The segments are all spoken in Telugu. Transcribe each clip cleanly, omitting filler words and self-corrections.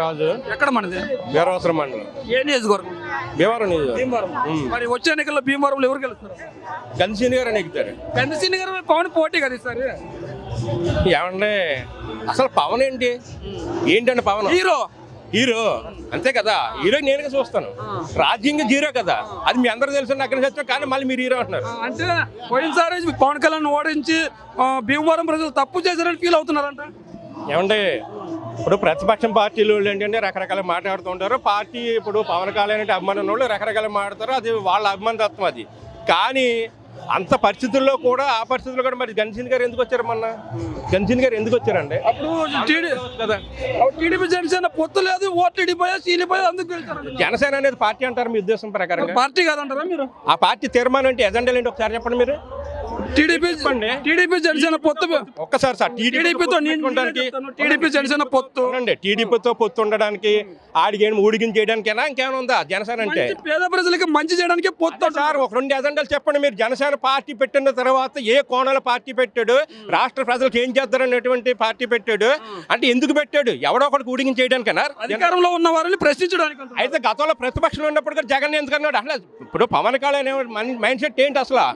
రాజు ఎక్కడ మనది? భీమవరం మండలం. ఏ నియోజకవర్గం? భీమవరం నియోజకవర్గం. భీమవరం. మరి వచ్చే ఎన్నికల్లో భీమవరంలో ఎవరు గెలుస్తారు? గంధసీని గారు నెగ్గుతారు. గంధసీని గారు పవన్ పోటీ కదా ఈసారి. ఏమంటే అసలు పవన్ ఏంటండి పవన్ హీరో అంతే కదా. హీరో నేనుగా చూస్తాను. రాజ్యంగా జీరో కదా, అది మీ అందరూ తెలుసు. అక్కడ చచ్చాం కానీ మళ్ళీ మీరు హీరో అంటున్నారు. అంటే పోయినసారి పవన్ కళ్యాణ్ ఓడించి భీమవరం ప్రజలు తప్పు చేశారని ఫీల్ అవుతున్నారంట. ఏమంటే ఇప్పుడు ప్రతిపక్షం పార్టీలు ఏంటంటే రకరకాల మాట్లాడుతూ ఉంటారు. పార్టీ ఇప్పుడు పవన్ కళ్యాణ్ అంటే అభిమానం వాళ్ళు రకరకాల మాట్లాడతారు. అది వాళ్ళ అభిమానతత్వం అది. కానీ అంత పరిస్థితుల్లో కూడా ఆ పరిస్థితుల్లో కూడా మరి గంధసీని గారు ఎందుకు వచ్చారు? మొన్న గంధసీని గారు ఎందుకు వచ్చారండి? అప్పుడు టీడీపీ జనసేన పొత్తు లేదు, ఓటీడీపీ సీనిపోయి అందుకు వెళ్తారు. జనసేన అనేది పార్టీ అంటారు మీ ఉద్దేశం ప్రకారం? పార్టీ కాదంటారా మీరు? ఆ పార్టీ తీర్మానం అంటే ఎజెండాలు ఏంటి ఒకసారి చెప్పండి మీరు. టీడీపీ జనసేన పొత్తు ఒక్కసారి సార్ టీడీపీ జనసేన పొత్తు టీడీపీతో పొత్తు ఉండడానికి ఆడికి ఊడిగిన చేయడానికైనా ఇంకేమైనా ఉందా జనసేన అంటే? పేద ప్రజలకి మంచి చేయడానికి పొత్తు సార్. ఒక 2 ఎజెండాలు చెప్పండి మీరు. జనసేన పార్టీ పెట్టిన తర్వాత ఏ కోణాల పార్టీ పెట్టాడు, రాష్ట్ర ప్రజలకు ఏం చేద్దారనేటువంటి పార్టీ పెట్టాడు అంటే ఎందుకు పెట్టాడు? ఎవడో ఒకటి ఊడిగిన చేయడానికైనా? అధికారంలో ఉన్న వారిని ప్రశ్నించడానికి. అయితే గతంలో ప్రతిపక్షంలో ఉన్నప్పుడు కూడా జగన్ ఎందుకు అన్నాడు? అసలు ఇప్పుడు పవన్ కళ్యాణ్ మైండ్ సెట్ ఏంటి అసలు?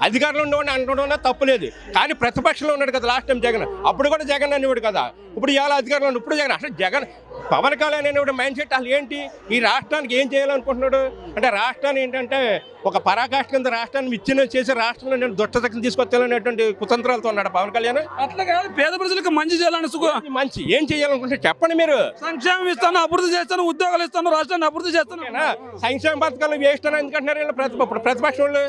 అధికారంలో ఉండేవాడిని అంటున్నా తప్పులేదు, కానీ ప్రతిపక్షంలో ఉన్నాడు కదా లాస్ట్ టైం జగన్. అప్పుడు కూడా జగన్ అనేవాడు కదా. ఇప్పుడు ఇవాళ అధికారంలో ఇప్పుడు జగన్. అసలు జగన్ పవన్ కళ్యాణ్ అనేవాడు మైండ్ సెట్ అసలు ఏంటి? ఈ రాష్ట్రానికి ఏం చేయాలనుకుంటున్నాడు అంటే రాష్ట్రాన్ని ఏంటంటే ఒక పరాకాష్ఠ కింద రాష్ట్రాన్ని విచ్ఛిన్నం చేసి రాష్ట్రంలో నేను దుష్టశక్తిని తీసుకొచ్చాలనేటువంటి కుతంత్రాలతో ఉన్నాడు పవన్ కళ్యాణ్. అట్లా కాదు, పేద ప్రజలకు మంచి చేయాలని మంచి ఏం చేయాలనుకుంటే చెప్పండి మీరు. సంక్షేమం ఇస్తాను, అభివృద్ధి చేస్తాను, ఉద్యోగాలు ఇస్తాను, రాష్ట్రాన్ని అభివృద్ధి చేస్తాను. సంక్షేమ పథకాలు వేస్ట్ అని ఎందుకంటున్నారు ప్రతిపక్షం వాళ్ళు?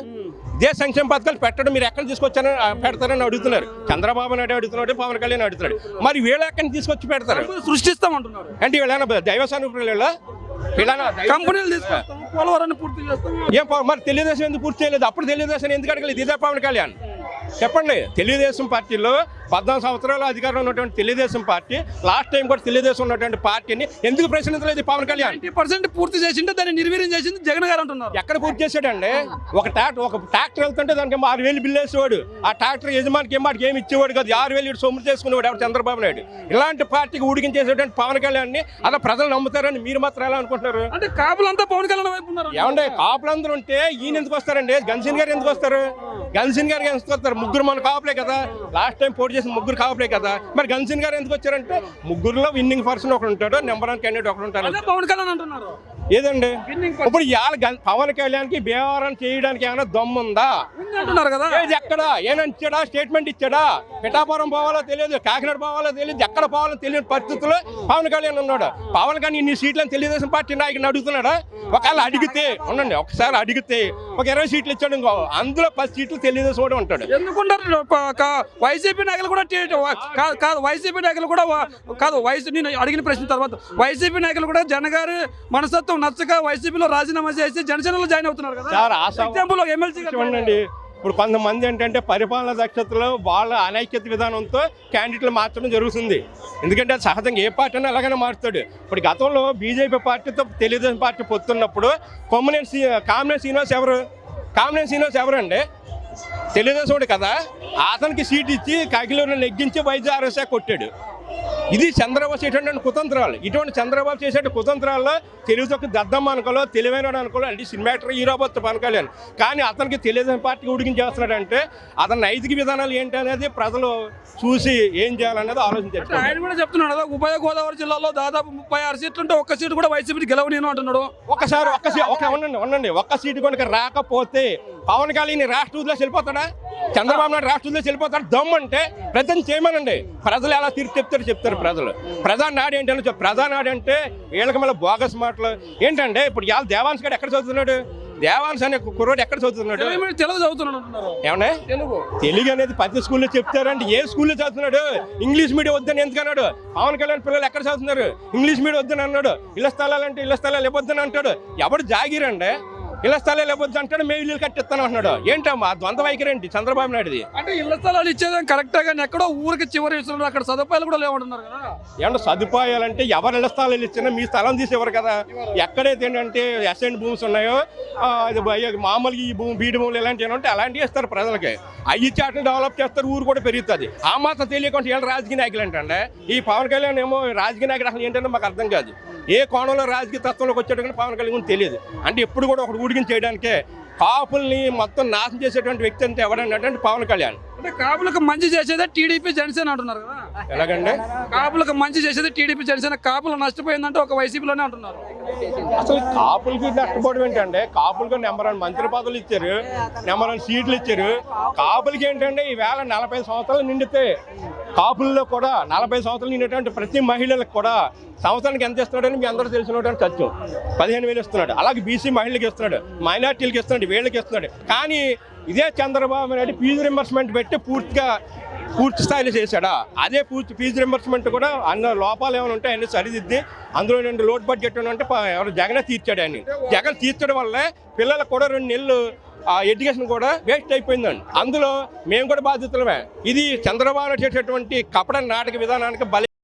ఇదే సంక్షేమ పథకాలు పెట్టడం మీరు ఎక్కడ తీసుకొచ్చారని పెడతారని అడుగుతున్నారు. చంద్రబాబు నాయుడు అడుగుతున్నాడు, పవన్ కళ్యాణ్ అడుగుతున్నాడు. మరి వీళ్ళు ఎక్కడి తీసుకొచ్చి పెడతారు? సృష్టిస్తామంటున్నారు. అంటే వీళ్ళైనా దైవసానుకులు కంపెనీలు తీసుకొస్తాం, పోలవరాన్ని పూర్తి చేస్తాం. ఏం మరి తెలుగుదేశం ఎందుకు పూర్తి చేయలేదు? అప్పుడు తెలుగుదేశం ఎందుకు అడగలేదు? ఇదే పవన్ కళ్యాణ్ చెప్పండి. తెలుగుదేశం పార్టీలో 14 సంవత్సరాలు అధికారంలో ఉన్నటువంటి తెలుగుదేశం పార్టీ లాస్ట్ టైం కూడా తెలుగుదేశం ఉన్నటువంటి పార్టీని ఎందుకు ప్రశ్నించలేదు పవన్ కళ్యాణ్? 90% పూర్తి చేసింటే దాన్ని నిర్వీర్యం చేసింది జగన్ గారు అంటున్నారు. ఎక్కడ పూర్తి చేశాడండి? ఒక ట్రాక్టర్ వెళ్తుంటే దానికి 6,000 బిల్లు వేసేవాడు. ఆ ట్రాక్టర్ యజమానికి ఏమి ఇచ్చేవాడు కదా. 6,000 సొమ్ము చేసుకునేవాడు ఎవరు? చంద్రబాబు నాయుడు. ఇలాంటి పార్టీకి ఊడికించేసేటువంటి పవన్ కళ్యాణ్ ని అలా ప్రజలు నమ్ముతారని మీరు మాత్రం ఎలా అనుకుంటున్నారు? అంటే కాపులంతా పవన్ కళ్యాణ్ వైపు ఉన్నారు. ఏమంటే కాపులందరూ ఉంటే ఈయన ఎందుకు వస్తారండి? గంధసీని గారు ఎందుకు వస్తారు? గంధసీని గారు ఎందుకు వస్తారు? ముగ్గురు మన కాపులే కదా. లాస్ట్ టైం పోటీ చేసిన ముగ్గురు కాపులే కదా. మరి గంధసీని గారు ఎందుకు వచ్చారంటే ముగ్గురులో విన్నింగ్ పర్సన్ ఒకడు ఉంటాడు, నెంబర్ 1 క్యాండిడేట్ ఒకడు ఉంటారు. పవన్ కళ్యాణ్ అంటున్నారు ఏదండి ఇప్పుడు ఇవాళ పవన్ కళ్యాణ్ కి భీమవరం చేయడానికి ఏమైనా దమ్ముందా అంటున్నారు కదా. ఏది ఎక్కడ ఏమైనా ఇచ్చాడా? స్టేట్మెంట్ ఇచ్చాడా? పిఠాపురం పోవాలో తెలియదు, కాకినాడ పోవాలో తెలియదు, ఎక్కడ పోవాలో తెలియని పరిస్థితుల్లో పవన్ కళ్యాణ్ ఉన్నాడు. పవన్ కళ్యాణ్ ఇన్ని సీట్లను తెలుగుదేశం పార్టీ నాయకుని అడుగుతున్నాడా? ఒకవేళ అడిగితే ఉండండి, ఒకసారి అడిగితే ఒక 20 సీట్లు ఇచ్చాడు, ఇంకో అందులో 10 సీట్లు తెలుగుదేశం కూడా ఉంటాడు. ఎందుకుంటారు? వైసీపీ నాయకులు కూడా కాదు, వైసీపీ నాయకులు కూడా కాదు. నేను అడిగిన ప్రశ్న తర్వాత వైసీపీ నాయకులు కూడా జగన్ గారి మనస్తత్వం నచ్చక వైసీపీలో రాజీనామా చేసి జనసేనలో జాయిన్ అవుతున్నారు కదా. ఎగ్జాంపుల్ ఎమ్మెల్సీ చూడండి. ఇప్పుడు కొంతమంది ఏంటంటే పరిపాలన దక్షతలో వాళ్ళ అనైక్యత విధానంతో క్యాండిడేట్లు మార్చడం జరుగుతుంది. ఎందుకంటే అది సహజంగా ఏ పార్టీ అయినా అలాగనే మారుతాడు. ఇప్పుడు గతంలో బీజేపీ పార్టీతో తెలుగుదేశం పార్టీ పొత్తున్నప్పుడు కామినేని శ్రీనివాస్ ఎవరండి? తెలుగుదేశం కదా. అతనికి సీట్ ఇచ్చి కాకిలో నెగ్గించి వైద్య శాఖ కొట్టాడు. ఇది చంద్రబాబు చేసేటువంటి కుతంత్రాలు. ఇటువంటి చంద్రబాబు చేసే కుతంత్రాల్లో తెలుగుతొక్క దద్దమ్మ అనుకోలో, తెలివైన అనుకోలో అంటే సినిమాటర్ హీరో బొత్తు పవన్ కళ్యాణ్. కానీ అతనికి తెలుగుదేశం పార్టీకి ఉడికించేస్తున్నాడంటే అతని నైతిక విధానాలు ఏంటి అనేది ప్రజలు చూసి ఏం చేయాలనేది ఆలోచించారు. ఆయన కూడా చెప్తున్నాడు కదా, ఉభయ గోదావరి జిల్లాలో దాదాపు 36 సీట్లు ఉంటే ఒక్క సీటు కూడా వైసీపీ గెలవనేను అంటున్నాడు. ఉండండి ఒక్క సీటు కనుక రాకపోతే పవన్ కళ్యాణ్ రాష్ట్ర వదిలేసి వెళ్ళిపోతాడా? చంద్రబాబు నాయుడు రాష్ట్ర వదిలేసి వెళ్ళిపోతాడు. దమ్ము అంటే ప్రజలు చేయమనండి. ప్రజలు ఎలా తీర్పు చెప్తారు ప్రజలు. ప్రధానాడు ఏంటంటే ప్రధానాడు అంటే వీళ్ళకి మళ్ళీ బోగస్ మాటలు ఏంటంటే ఇప్పుడు ఇవాళ దేవాన్స్ గారు ఎక్కడ చదువుతున్నాడు? దేవాన్స్ అనే కుర్రోడు ఎక్కడ చదువుతున్నాడు? తెలుగు చదువుతున్నాడు. ఏమన్నా తెలుగు అనేది ప్రతి స్కూల్లో చెప్తారంటే ఏ స్కూల్లో చదువుతున్నాడు? ఇంగ్లీష్ మీడియం వద్దని ఎందుకన్నాడు? పవన్ కళ్యాణ్ పిల్లలు ఎక్కడ చదువుతున్నారు? ఇంగ్లీష్ మీడియం వద్దని అన్నాడు. ఇళ్ల స్థలాలంటే ఇళ్ల స్థలాలు ఇవ్వద్దని అంటాడు. ఎవడు జాగిరండి? ఇళ్ల స్థలాలు ఇవ్వద్దు అంటాడు, మేము ఇల్లు కట్టిస్తాను అంటున్నాడు. ఏంటమ్మా ద్వంద్వ వైఖరి ఏంటి చంద్రబాబు నాయుడుది? అంటే ఇళ్ల స్థలాలు ఇచ్చేదాం కరెక్టే, కానీ ఎక్కడో ఊరికి చివరి ఇస్తున్నారు, అక్కడ సదుపాయాలు కూడా లేవంటున్నారు కదా. ఏమన్నా సదుపాయాలంటే ఎవరు ఇళ్ల స్థలాలు ఇచ్చినా మీ స్థలం తీసేవారు కదా. ఎక్కడైతే ఏంటంటే అసైన్ భూమ్స్ ఉన్నాయో మామూలుగా ఈ భూమి బీడి భూములు ఇలాంటివి ఏమంటే అలాంటివి ఇస్తారు ప్రజలకి. అవి చాట్ని డెవలప్ చేస్తారు, ఊరు కూడా పెరుగుతుంది. ఆ మాత్రం తెలియకుండా వీళ్ళు రాజకీయ నాయకులు ఏంటంటే ఈ పవన్ కళ్యాణ్ ఏమో రాజకీయ నాయకుడు అసలు ఏంటంటే మాకు అర్థం కాదు. ఏ కోణంలో రాజకీయ తత్వంలోకి వచ్చాడు కానీ పవన్ కళ్యాణ్ గురించి తెలియదు. అంటే ఎప్పుడు కూడా ఒకటి ఊడికిని చేయడానికే కాపుల్ని మొత్తం నాశనం చేసేటువంటి వ్యక్తి అంటే ఎవడంటే పవన్ కళ్యాణ్. అంటే కాపులకు మంచి చేసేదే టీడీపీ జనసేన అంటున్నారు కదా. ఎలాగండి? కాపులకు మంచి చేసేది టీడీపీ జనసేన, కాపులు నష్టపోయిందంటే ఒక వైసీపీలోనే అంటున్నారు. అసలు కాపులకి నష్టపోవడం ఏంటంటే కాపులకి నెంబర్ 1 మంత్రి పదవులు ఇచ్చారు, నెంబర్ 1 సీట్లు ఇచ్చారు. కాపులకి ఏంటంటే ఈవేళ 40 సంవత్సరాలు నిండితే కాపుల్లో కూడా 40 సంవత్సరాలు నిండేటువంటి ప్రతి మహిళలకు కూడా సంవత్సరానికి ఎంత ఇస్తున్నాడని మీ అందరూ తెలిసినటువంటి సత్యం. 15,000 ఇస్తున్నాడు. అలాగే బీసీ మహిళలకు ఇస్తున్నాడు, మైనార్టీలకు ఇస్తున్నాడు, వీళ్ళకి ఇస్తున్నాడు. కానీ ఇదే చంద్రబాబు నాయుడు ఫీజు రింబర్స్మెంట్ పెట్టి పూర్తి స్థాయిలో చేశాడా? అదే ఫీజు రింబర్స్మెంట్ కూడా అన్న లోపాలు ఏమైనా ఉంటే అన్ని సరిదిద్ది అందులో 2 లోటు బడ్జెట్ అంటే ఎవరు జగనే తీర్చాడు. అని జగన్ తీర్చడం వల్లే పిల్లలకు కూడా 2 నెలలు ఎడ్యుకేషన్ కూడా వేస్ట్ అయిపోయిందండి. అందులో మేము కూడా బాధ్యతలమే. ఇది చంద్రబాబు చేసేటువంటి కపట నాటక విధానానికి బలి.